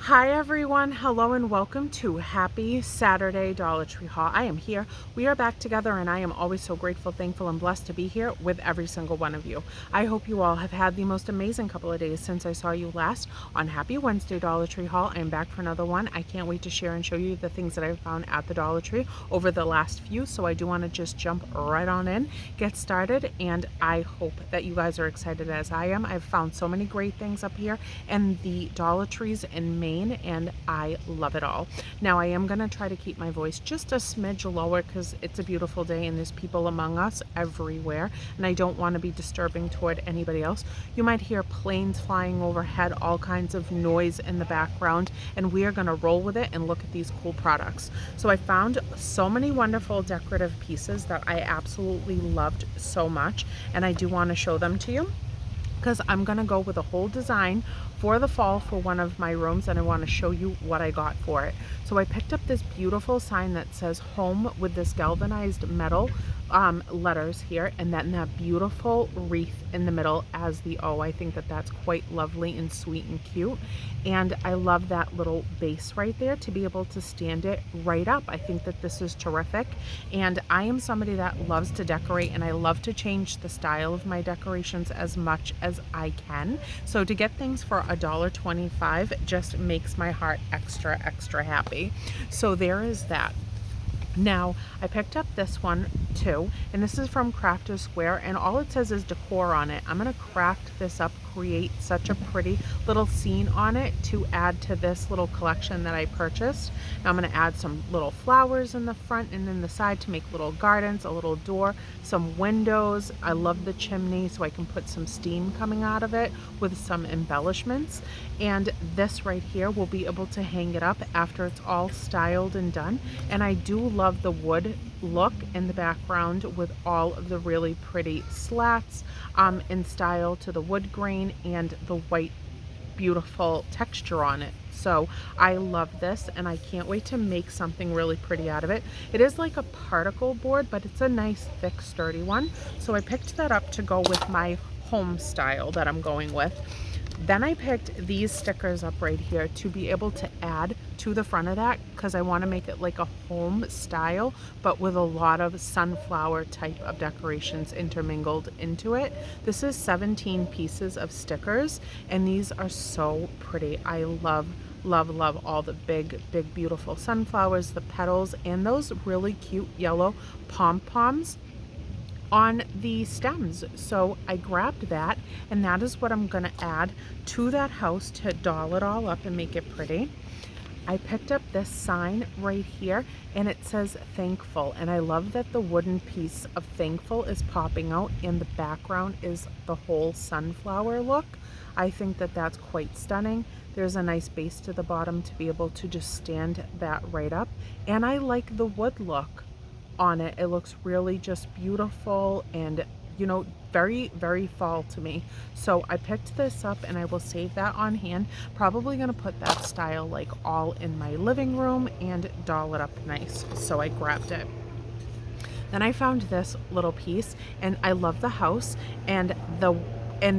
Hi everyone, hello and welcome to Happy Saturday Dollar Tree haul. I am here. We are back together and I am always so grateful, thankful, and blessed to be here with every single one of you. I hope you all have had the most amazing couple of days since I saw you last on Happy Wednesday Dollar Tree haul. I am back for another one. I can't wait to share and show you the things that I've found at the Dollar Tree over the last few, so I do want to just jump right on in, get started, and I hope that you guys are excited as I am. I've found so many great things up here and the Dollar Trees in Maine, and I love it all. Now I am going to try to keep my voice just a smidge lower because it's a beautiful day and there's people among us everywhere, and I don't want to be disturbing toward anybody else. You might hear planes flying overhead, all kinds of noise in the background, and we are going to roll with it and look at these cool products. So I found so many wonderful decorative pieces that I absolutely loved so much, and I do want to show them to you because I'm gonna go with a whole design for the fall for one of my rooms, and I want to show you what I got for it. So I picked up this beautiful sign that says home with this galvanized metal letters here, and then that beautiful wreath in the middle as the O. I think that that's quite lovely and sweet and cute, and I love that little base right there to be able to stand it right up. I think that this is terrific, and I am somebody that loves to decorate, and I love to change the style of my decorations as much as I can. So to get things for $1.25 just makes my heart extra happy. So there is that. Now, I picked up this one too, and this is from Crafter's Square, and all it says is decor on it. I'm going to craft this up, create such a pretty little scene on it to add to this little collection that I purchased. Now I'm going to add some little flowers in the front and in the side to make little gardens, a little door, some windows. I love the chimney, so I can put some steam coming out of it with some embellishments. And this right here will be able to hang it up after it's all styled and done. And I do love the wood look in the background with all of the really pretty slats in style to the wood grain and the white beautiful texture on it. So I love this, and I can't wait to make something really pretty out of it. It is like a particle board, but it's a nice thick sturdy one, so I picked that up to go with my home style that I'm going with. Then I picked these stickers up right here to be able to add to the front of that, because I want to make it like a home style, but with a lot of sunflower type of decorations intermingled into it. This is 17 pieces of stickers, and these are so pretty. I love all the big beautiful sunflowers, the petals, and those really cute yellow pom-poms on the stems. So I grabbed that, and that is what I'm going to add to that house to doll it all up and make it pretty. I picked up this sign right here, and it says thankful, and I love that the wooden piece of thankful is popping out and the background is the whole sunflower look. I think that that's quite stunning. There's a nice base to the bottom to be able to just stand that right up, and I like the wood look on it. It looks really just beautiful and, you know, very fall to me. So I picked this up, and I will save that on hand. Probably gonna put that style like all in my living room and doll it up nice. So I grabbed it. Then I found this little piece, and I love the house, and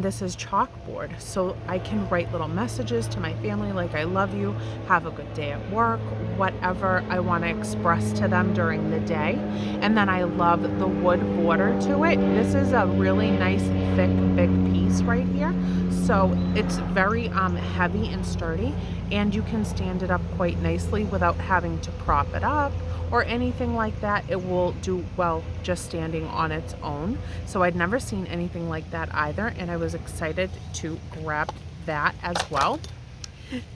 this is chalkboard, so I can write little messages to my family like I love you, have a good day at work, whatever I want to express to them during the day. And then I love the wood border to it. This is a really nice thick big piece right here, so it's very heavy and sturdy, and you can stand it up quite nicely without having to prop it up or anything like that. It will do well just standing on its own. So I'd never seen anything like that either, and I was excited to grab that as well.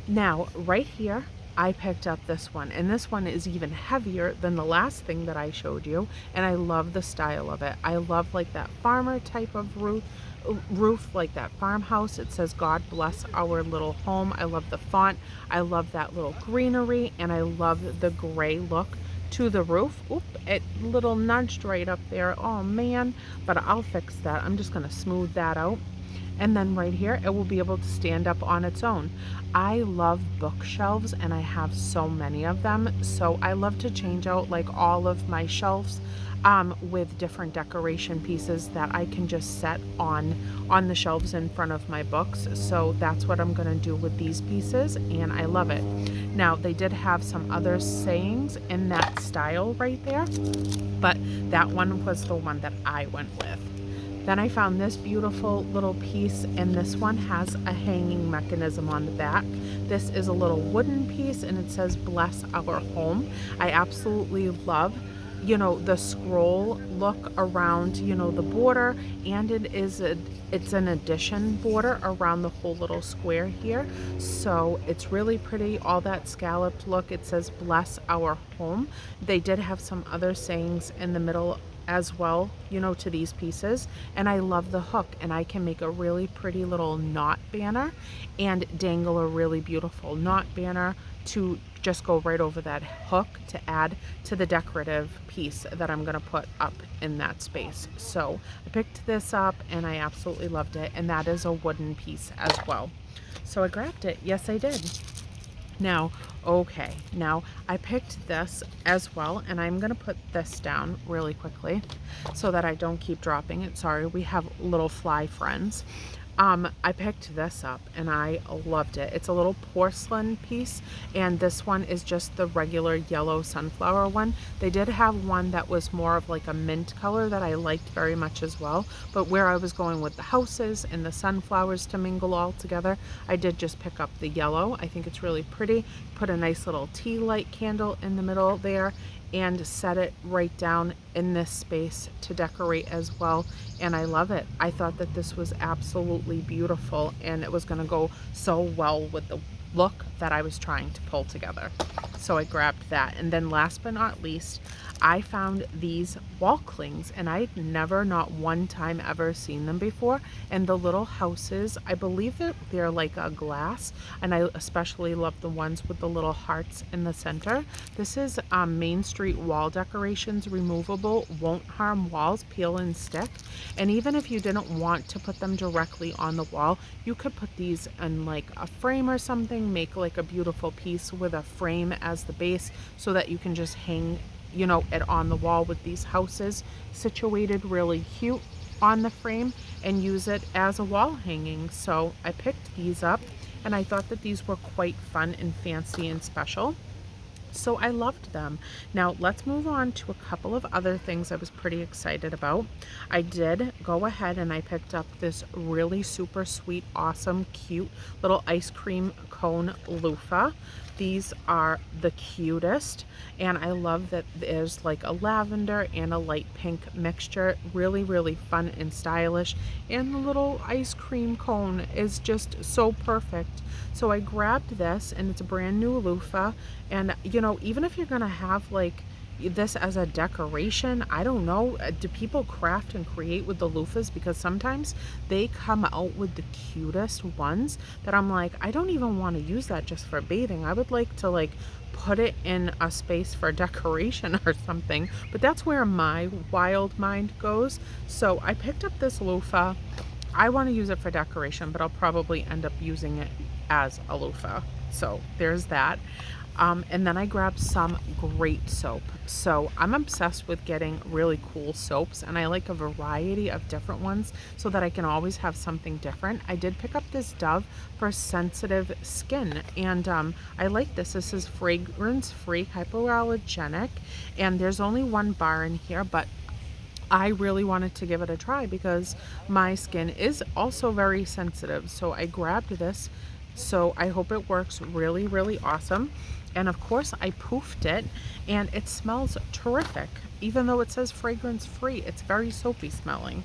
Now, right here, I picked up this one, and this one is even heavier than the last thing that I showed you, and I love the style of it. I love like that farmer type of roof, like that farmhouse. It says God bless our little home. I love the font. I love that little greenery, and I love the gray look to the roof. Oop, it little nudged right up there. Oh man, but I'll fix that. I'm just gonna smooth that out. And then right here, it will be able to stand up on its own. I love bookshelves, and I have so many of them. So I love to change out like all of my shelves with different decoration pieces that I can just set on the shelves in front of my books. So that's what I'm going to do with these pieces, and I love it. Now, they did have some other sayings in that style right there, but that one was the one that I went with. Then I found this beautiful little piece, and this one has a hanging mechanism on the back. This is a little wooden piece, and it says "Bless Our Home." I absolutely love, the scroll look around, the border, and it's an addition border around the whole little square here. So it's really pretty, all that scalloped look. It says "Bless Our Home." They did have some other sayings in the middle as well, to these pieces. And I love the hook, and I can make a really pretty little knot banner and dangle a really beautiful knot banner to just go right over that hook to add to the decorative piece that I'm gonna put up in that space. So I picked this up and I absolutely loved it. And that is a wooden piece as well. So I grabbed it. Yes, I did. Now, okay, now I picked this as well, and I'm gonna put this down really quickly so that I don't keep dropping it. Sorry, we have little fly friends. I picked this up and I loved it. It's a little porcelain piece, and this one is just the regular yellow sunflower one. They did have one that was more of like a mint color that I liked very much as well, but where I was going with the houses and the sunflowers to mingle all together, I did just pick up the yellow. I think it's really pretty. Put a nice little tea light candle in the middle there and set it right down in this space to decorate as well, and I love it. I thought that this was absolutely beautiful, and it was going to go so well with the look that I was trying to pull together. So I grabbed that. And then last but not least, I found these wall clings, and I'd never, not one time ever, seen them before. And the little houses, I believe that they're like a glass, and I especially love the ones with the little hearts in the center. This is Main Street wall decorations, removable, won't harm walls, peel and stick. And even if you didn't want to put them directly on the wall, you could put these in like a frame or something, make like a beautiful piece with a frame as the base so that you can just hang it on the wall with these houses situated really cute on the frame and use it as a wall hanging. So I picked these up, and I thought that these were quite fun and fancy and special. So I loved them. Now let's move on to a couple of other things I was pretty excited about. I did go ahead and I picked up this really super sweet, awesome, cute little ice cream cone loofah. These are the cutest, and I love that there's like a lavender and a light pink mixture. Really, really fun and stylish, and the little ice cream cone is just so perfect. So I grabbed this, and it's a brand new loofah, and even if you're gonna have like this as a decoration, I don't know, do people craft and create with the loofahs? Because sometimes they come out with the cutest ones that I'm like, I don't even want to use that just for bathing. I would like to like put it in a space for decoration or something, but that's where my wild mind goes. So I picked up this loofah. I want to use it for decoration, but I'll probably end up using it as a loofah. So there's that. And then I grabbed some grape soap. So I'm obsessed with getting really cool soaps, and I like a variety of different ones so that I can always have something different. I did pick up this Dove for sensitive skin, and I like this. This is fragrance-free, hypoallergenic, and there's only one bar in here, but I really wanted to give it a try because my skin is also very sensitive. So I grabbed this. So I hope it works really, really awesome. And of course I poofed it, and it smells terrific. Even though it says fragrance free, it's very soapy smelling.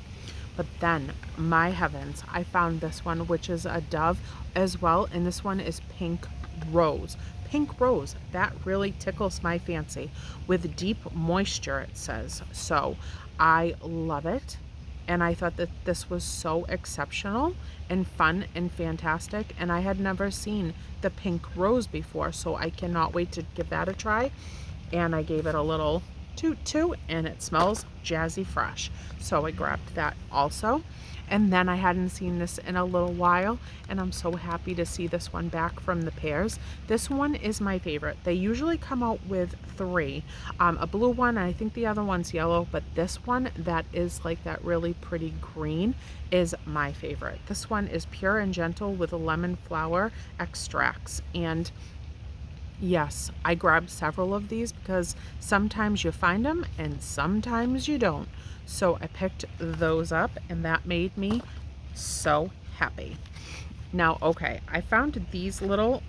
But then, my heavens, I found this one, which is a Dove as well. And this one is pink rose. Pink rose, that really tickles my fancy. With deep moisture, it says. So I love it. And I thought that this was so exceptional and fun and fantastic, and I had never seen the pink rose before, so I cannot wait to give that a try. And I gave it a little toot toot, and it smells jazzy fresh. So I grabbed that also. And then I hadn't seen this in a little while, and I'm so happy to see this one back from the pears. This one is my favorite. They usually come out with three, a blue one, and I think the other one's yellow, but this one that is like that really pretty green is my favorite. This one is pure and gentle with lemon flower extracts. And yes, I grabbed several of these because sometimes you find them and sometimes you don't. So I picked those up, and that made me so happy. Now, okay, I found these little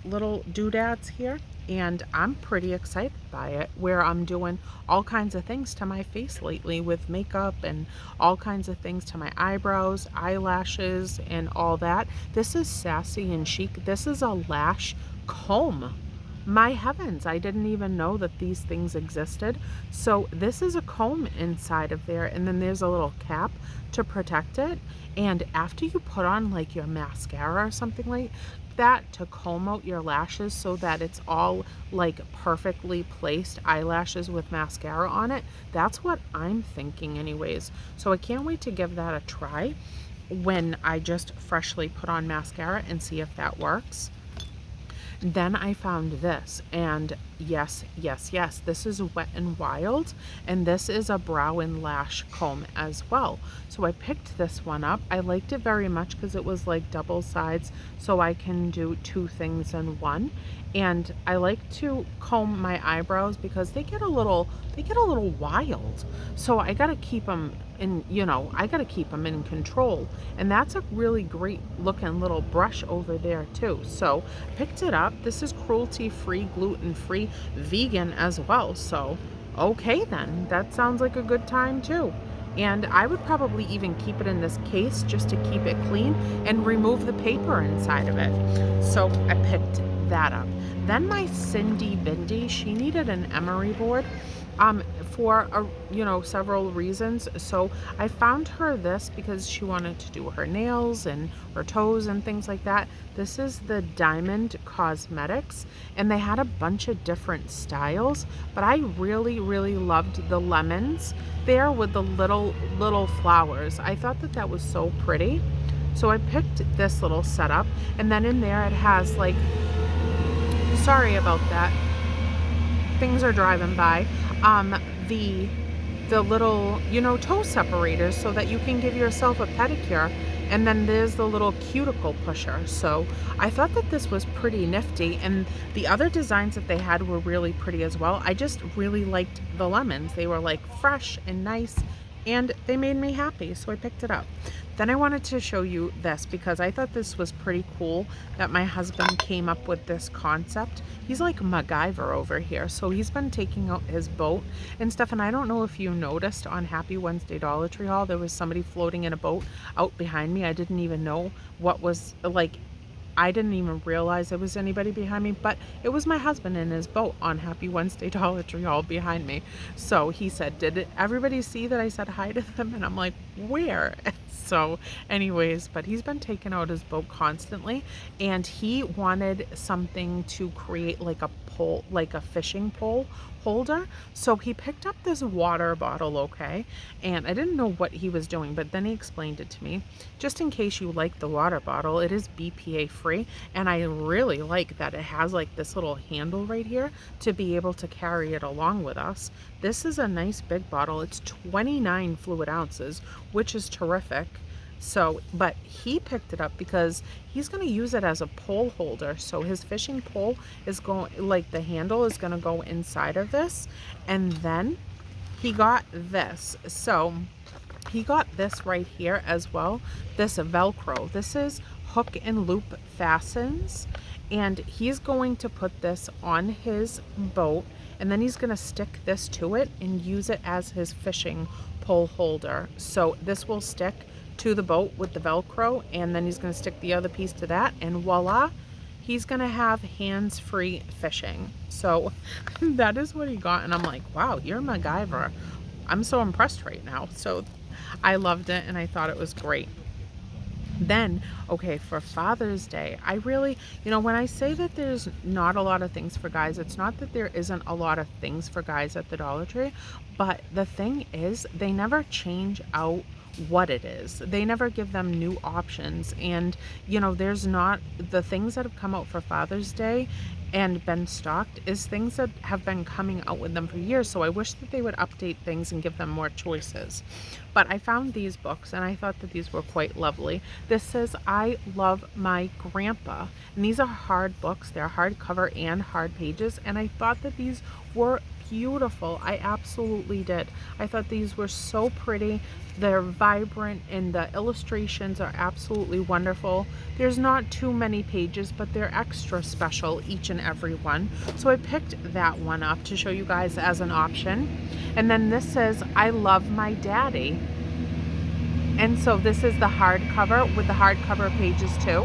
doodads here, and I'm pretty excited by it, where I'm doing all kinds of things to my face lately with makeup and all kinds of things to my eyebrows, eyelashes, and all that. This is sassy and chic. This is a lash comb. My heavens, I didn't even know that these things existed. So this is a comb inside of there, and then there's a little cap to protect it. And after you put on like your mascara or something like that to comb out your lashes so that it's all like perfectly placed eyelashes with mascara on it, that's what I'm thinking anyways. So I can't wait to give that a try when I just freshly put on mascara and see if that works. Then I found this, and yes, this is Wet and Wild, and this is a brow and lash comb as well. So I picked this one up. I liked it very much because it was like double sides, so I can do two things in one. And I like to comb my eyebrows because they get a little wild. So I got to keep them in, I got to keep them in control. And that's a really great looking little brush over there too. So I picked it up. This is cruelty-free, gluten-free, vegan as well. So okay then, that sounds like a good time too. And I would probably even keep it in this case just to keep it clean and remove the paper inside of it. So I picked that up. Then my Cindy Bindi, she needed an emery board for several reasons. So I found her this because she wanted to do her nails and her toes and things like that. This is the Diamond Cosmetics, and they had a bunch of different styles, but I really loved the lemons there with the little flowers. I thought that was so pretty. So I picked this little setup, and then in there it has like, sorry about that, things are driving by, the little toe separators so that you can give yourself a pedicure. And then there's the little cuticle pusher. So I thought that this was pretty nifty, and the other designs that they had were really pretty as well. I just really liked the lemons. They were like fresh and nice, and they made me happy, so I picked it up. Then I wanted to show you this because I thought this was pretty cool that my husband came up with this concept. He's like MacGyver over here. So he's been taking out his boat and stuff. And I don't know if you noticed on Happy Wednesday Dollar Tree Haul, there was somebody floating in a boat out behind me. I didn't even know what was like. I didn't even realize there was anybody behind me, but it was my husband in his boat on Happy Wednesday Dollar Tree Haul behind me. So he said, did everybody see that I said hi to them? And I'm like, where? So anyways, but he's been taking out his boat constantly, and he wanted something to create like a pole, like a fishing pole holder. So he picked up this water bottle, okay? And I didn't know what he was doing, but then he explained it to me. Just in case you like the water bottle, it is BPA free, and I really like that it has like this little handle right here to be able to carry it along with us. This is a nice big bottle. It's 29 fluid ounces, which is terrific. So, but he picked it up because he's going to use it as a pole holder. So his fishing pole is going, like the handle is going to go inside of this. And then he got this. So he got this right here as well. This Velcro. This is hook and loop fastens. And he's going to put this on his boat. And then he's going to stick this to it and use it as his fishing pole holder. So this will stick to the boat with the Velcro, and then he's going to stick the other piece to that, and voila, he's going to have hands-free fishing. So that is what he got, and I'm like, wow, you're MacGyver. I'm so impressed right now. So I loved it, and I thought it was great. Then, okay, for Father's Day, I really, when I say that there's not a lot of things for guys, it's not that there isn't a lot of things for guys at the Dollar Tree, but the thing is, they never change out what it is. They never give them new options. And, there's not the things that have come out for Father's Day and been stocked is things that have been coming out with them for years. So I wish that they would update things and give them more choices. But I found these books and I thought that these were quite lovely. This says, I Love My Grandpa. And these are hard books. They're hardcover and hard pages. And I thought that these were beautiful. I absolutely did. I thought these were so pretty. They're vibrant and the illustrations are absolutely wonderful. There's not too many pages, but they're extra special, each and every one. So I picked that one up to show you guys as an option. And then this says, I Love My Daddy. And so this is the hardcover with the hardcover pages too.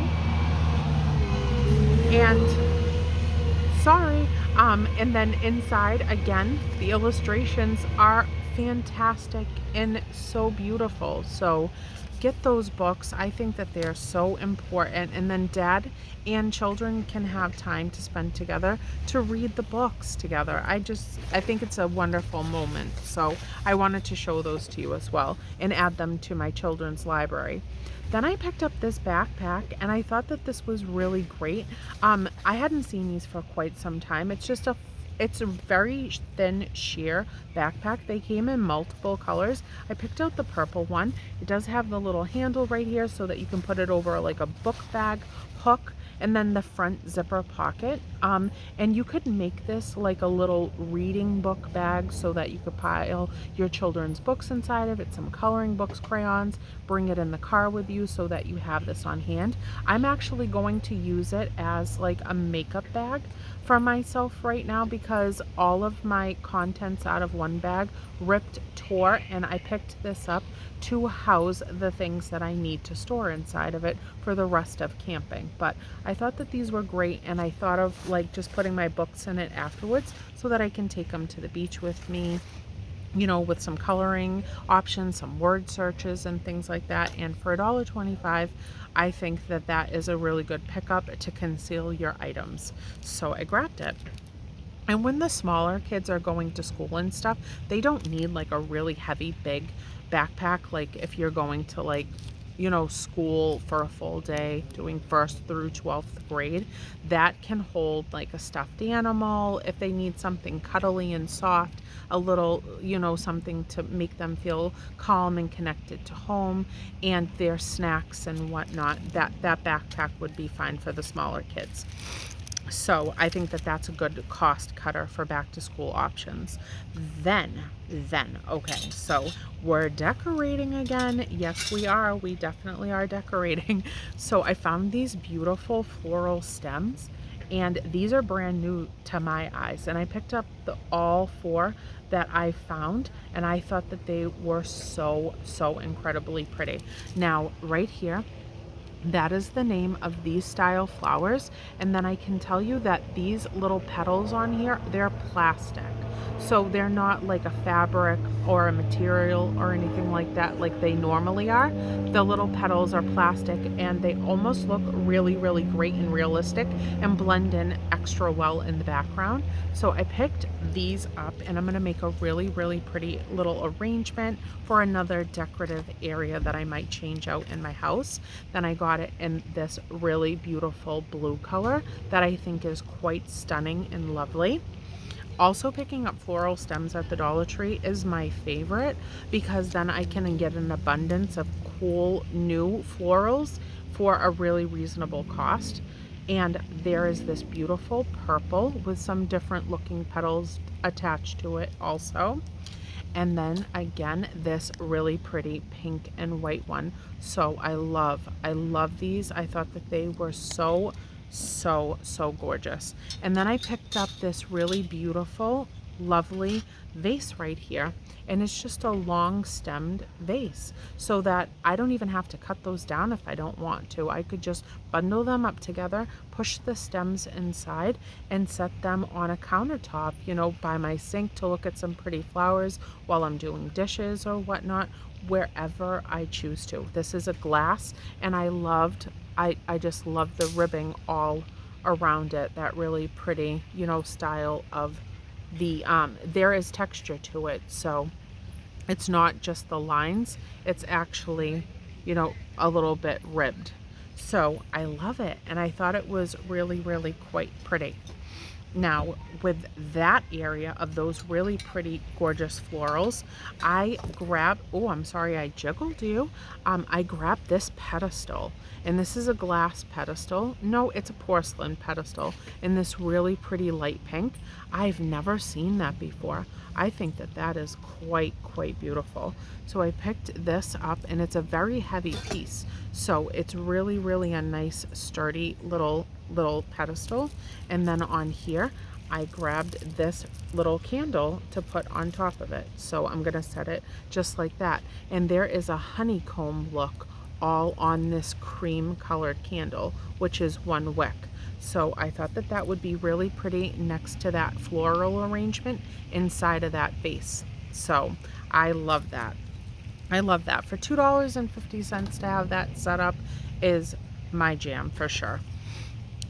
And sorry, and then inside again, the illustrations are fantastic and so beautiful. So get those books. I think that they're so important. And then dad and children can have time to spend together to read the books together. I think it's a wonderful moment. So I wanted to show those to you as well and add them to my children's library. Then I picked up this backpack and I thought that this was really great. I hadn't seen these for quite some time. It's a very thin sheer backpack. They came in multiple colors. I picked out the purple one. It does have the little handle right here so that you can put it over like a book bag hook, and then the front zipper pocket. And you could make this like a little reading book bag so that you could pile your children's books inside of it, some coloring books, crayons, bring it in the car with you so that you have this on hand. I'm actually going to use it as like a makeup bag for myself right now because all of my contents out of one bag ripped, tore, and I picked this up to house the things that I need to store inside of it for the rest of camping. But I thought that these were great, and I thought of like just putting my books in it afterwards so that I can take them to the beach with me, with some coloring options, some word searches and things like that. And for $1.25, I think that that is a really good pickup to conceal your items. So I grabbed it. And when the smaller kids are going to school and stuff, they don't need like a really heavy, big backpack. Like if you're going to like, school for a full day doing 1st through 12th grade, that can hold like a stuffed animal. If they need something cuddly and soft, a little, something to make them feel calm and connected to home and their snacks and whatnot, that backpack would be fine for the smaller kids. So I think that that's a good cost cutter for back to school options. Then, okay, so we're decorating again. Yes, we are. We definitely are decorating. So I found these beautiful floral stems, and these are brand new to my eyes. And I picked up all 4 that I found, and I thought that they were so, so incredibly pretty. Now, right here, that is the name of these style flowers. And then I can tell you that these little petals on here, they're plastic. So they're not like a fabric or a material or anything like that like they normally are. The little petals are plastic and they almost look really, really great and realistic and blend in extra well in the background. So I picked these up and I'm gonna make a really, really pretty little arrangement for another decorative area that I might change out in my house. Then I got it in this really beautiful blue color that I think is quite stunning and lovely. Also, picking up floral stems at the Dollar Tree is my favorite because then I can get an abundance of cool new florals for a really reasonable cost. And there is this beautiful purple with some different looking petals attached to it also. And then again, this really pretty pink and white one. So I love these. I thought that they were so gorgeous. And then I picked up this really beautiful, lovely vase right here, and it's just a long stemmed vase so that I don't even have to cut those down if I don't want to. I could just bundle them up together, push the stems inside, and set them on a countertop, by my sink to look at some pretty flowers while I'm doing dishes or whatnot, wherever I choose to. This is a glass, and I just love the ribbing all around it, that really pretty, style of there is texture to it. So it's not just the lines, it's actually, a little bit ribbed. So I love it, and I thought it was really, really quite pretty. Now, with that area of those really pretty, gorgeous florals, I grabbed, oh, I'm sorry, I jiggled you. I grabbed this pedestal, and this is a glass pedestal. No, it's a porcelain pedestal in this really pretty light pink. I've never seen that before. I think that that is quite beautiful. So I picked this up, and it's a very heavy piece. So it's really, really a nice, sturdy little pedestal. And then on here, I grabbed this little candle to put on top of it. So I'm gonna set it just like that. And there is a honeycomb look all on this cream colored candle, which is one wick. So I thought that that would be really pretty next to that floral arrangement inside of that vase. So I love that. I love that. For $2.50 to have that set up is my jam for sure.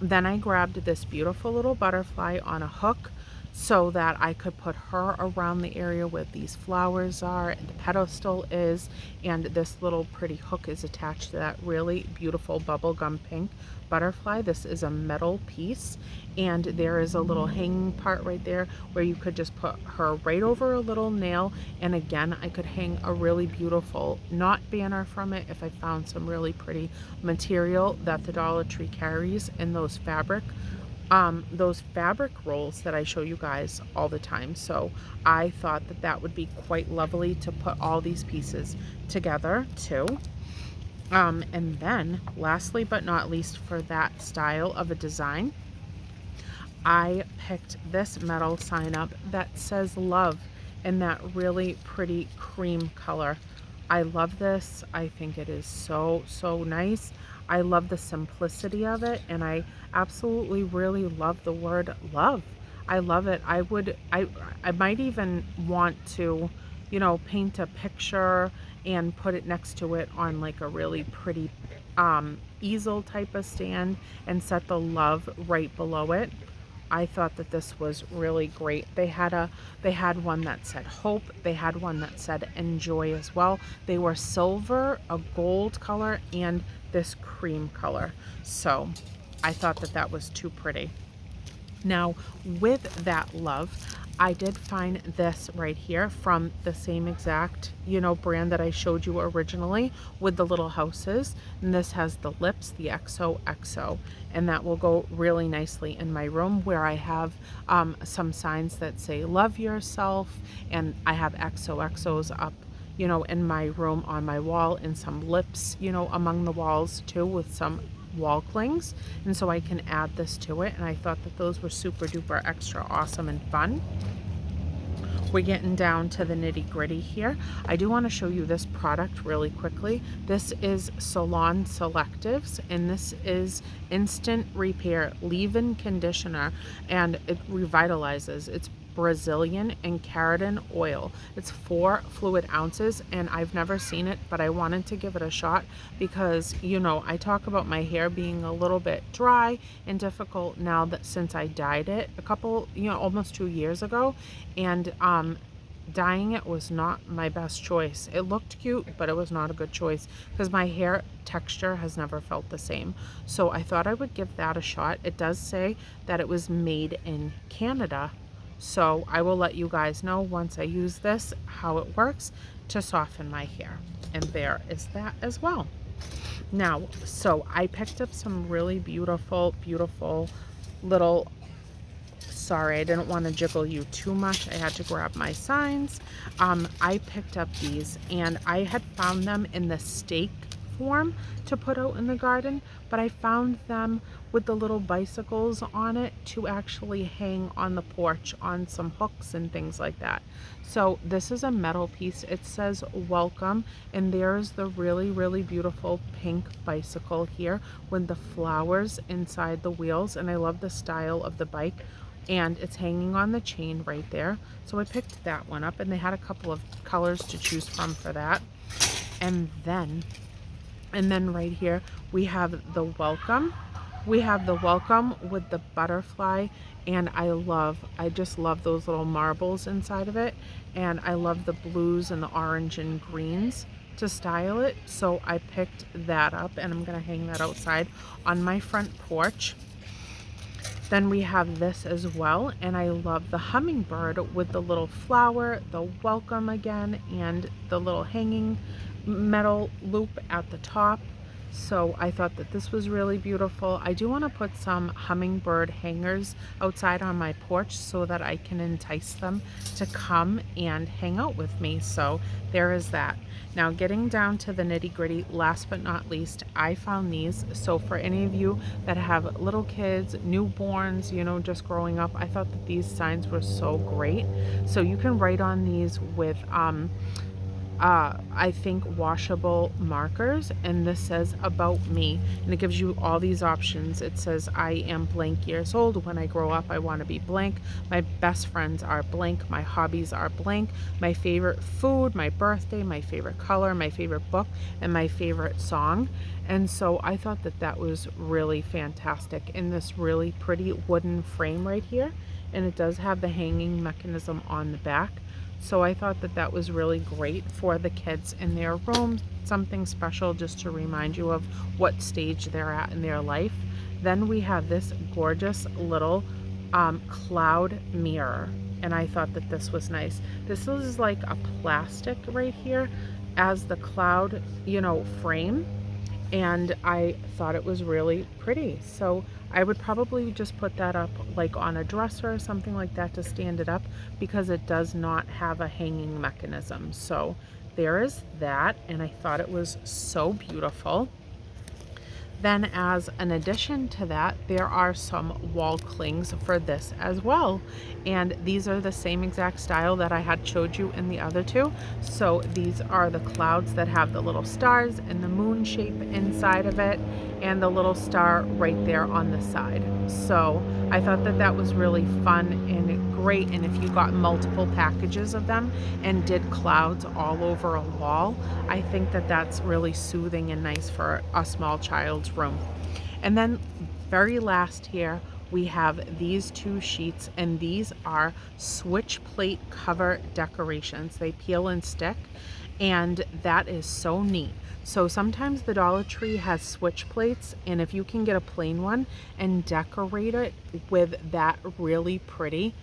Then I grabbed this beautiful little butterfly on a hook so that I could put her around the area where these flowers are and the pedestal is, and this little pretty hook is attached to that really beautiful bubblegum pink butterfly. This is a metal piece, and there is a little hanging part right there where you could just put her right over a little nail, and again I could hang a really beautiful knot banner from it if I found some really pretty material that the Dollar Tree carries in those fabric rolls that I show you guys all the time. So I thought that that would be quite lovely to put all these pieces together too. And then lastly but not least, for that style of a design, I picked this metal sign up that says love in that really pretty cream color. I love this. I think it is so nice. I love the simplicity of it, and I absolutely really love the word love. I love it. I might even want to, paint a picture and put it next to it on like a really pretty easel type of stand and set the love right below it. I thought that this was really great. They had one that said hope. They had one that said enjoy as well. They were silver, a gold color, and this cream color. So I thought that that was too pretty. Now with that love, I did find this right here from the same exact, brand that I showed you originally with the little houses. And this has the lips, the XOXO, and that will go really nicely in my room where I have some signs that say love yourself, and I have XOXOs up, in my room on my wall, and some lips, among the walls too, with some wall clings. And so I can add this to it, and I thought that those were super duper extra awesome and fun. We're getting down to the nitty gritty here. I do want to show you this product really quickly. This is Salon Selectives, and this is Instant Repair Leave-In Conditioner, and it revitalizes. It's Brazilian and keratin oil. It's 4 fluid ounces, and I've never seen it, but I wanted to give it a shot because, I talk about my hair being a little bit dry and difficult now that since I dyed it a couple, almost 2 years ago, and dyeing it was not my best choice. It looked cute, but it was not a good choice because my hair texture has never felt the same. So I thought I would give that a shot. It does say that it was made in Canada. So I will let you guys know once I use this how it works to soften my hair. And there is that as well. Now, so I picked up some really beautiful little, sorry, I didn't want to jiggle you too much. I had to grab my signs. I picked up these, and I had found them in the stake form to put out in the garden, but I found them with the little bicycles on it to actually hang on the porch on some hooks and things like that. So this is a metal piece. It says welcome, and there's the really beautiful pink bicycle here with the flowers inside the wheels, and I love the style of the bike, and it's hanging on the chain right there. So I picked that one up, and they had a couple of colors to choose from for that. And then right here we have the welcome. We have the welcome with the butterfly, and I just love those little marbles inside of it, and I love the blues and the orange and greens to style it. So I picked that up and I'm gonna hang that outside on my front porch. Then we have this as well, and I love the hummingbird with the little flower, the welcome again, and the little hanging metal loop at the top. So I thought that this was really beautiful. I do want to put some hummingbird hangers outside on my porch so that I can entice them to come and hang out with me. So there is that. Now getting down to the nitty gritty, last but not least, I found these. So for any of you that have little kids, newborns, you know, just growing up, I thought that these signs were so great. So you can write on these with I think washable markers, and this says about me, and it gives you all these options. It says I am blank years old. When I grow up I want to be blank. My best friends are blank. My hobbies are blank. My favorite food, my birthday, my favorite color, my favorite book, and my favorite song. And so I thought that that was really fantastic in this really pretty wooden frame right here, and it does have the hanging mechanism on the back. So I thought that that was really great for the kids in their room, something special just to remind you of what stage they're at in their life. Then we have this gorgeous little cloud mirror, and I thought that this was nice. This is like a plastic right here as the cloud, you know, frame, and I thought it was really pretty. So I would probably just put that up like on a dresser or something like that to stand it up, because it does not have a hanging mechanism. So there is that, and I thought it was so beautiful. Then as an addition to that, there are some wall clings for this as well. And these are the same exact style that I had showed you in the other two. So these are the clouds that have the little stars and the moon shape inside of it, and the little star right there on the side. So I thought that that was really fun and great. And if you got multiple packages of them and did clouds all over a wall, I think that that's really soothing and nice for a small child's room. And then very last here, we have these two sheets, and these are switch plate cover decorations. They peel and stick, and that is so neat. So sometimes the Dollar Tree has switch plates, and if you can get a plain one and decorate it with that really pretty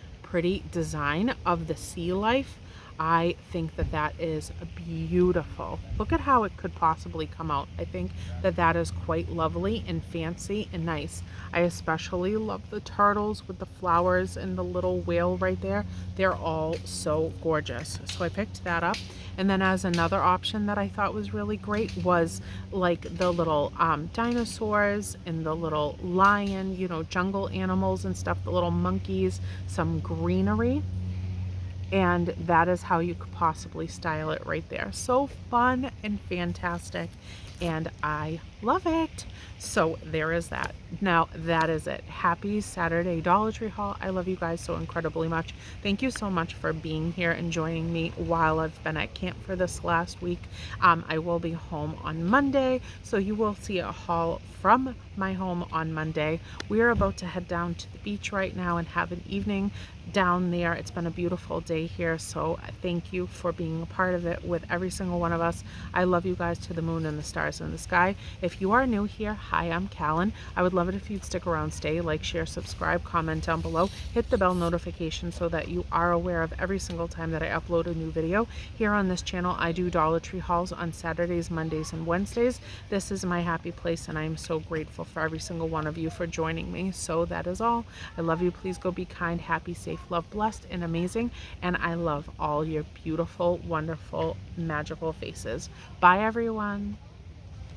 design of the sea life, I think that that is beautiful. Look at how it could possibly come out. I think that that is quite lovely and fancy and nice. I especially love the turtles with the flowers and the little whale right there. They're all so gorgeous. So I picked that up. And then as another option that I thought was really great was like the little dinosaurs and the little lion, you know, jungle animals and stuff, the little monkeys, some greenery. And that is how you could possibly style it right there. So fun and fantastic, and I love it. So there is that. Now that is it. Happy Saturday Dollar Tree haul. I love you guys so incredibly much. Thank you so much for being here and joining me while I've been at camp for this last week. I will be home on Monday, so you will see a haul from my home on Monday. We are about to head down to the beach right now and have an evening down there. It's been a beautiful day here, so thank you for being a part of it with every single one of us. I love you guys to the moon and the stars in the sky. If you are new here, hi, I'm Callan. I would love it if you'd stick around, stay, like, share, subscribe, comment down below, hit the bell notification so that you are aware of every single time that I upload a new video. Here on this channel, I do Dollar Tree hauls on Saturdays, Mondays, and Wednesdays. This is my happy place, and I am so grateful for every single one of you for joining me. So that is all. I love you. Please go be kind, happy, safe, love, blessed, and amazing. And I love all your beautiful, wonderful, magical faces. Bye, everyone.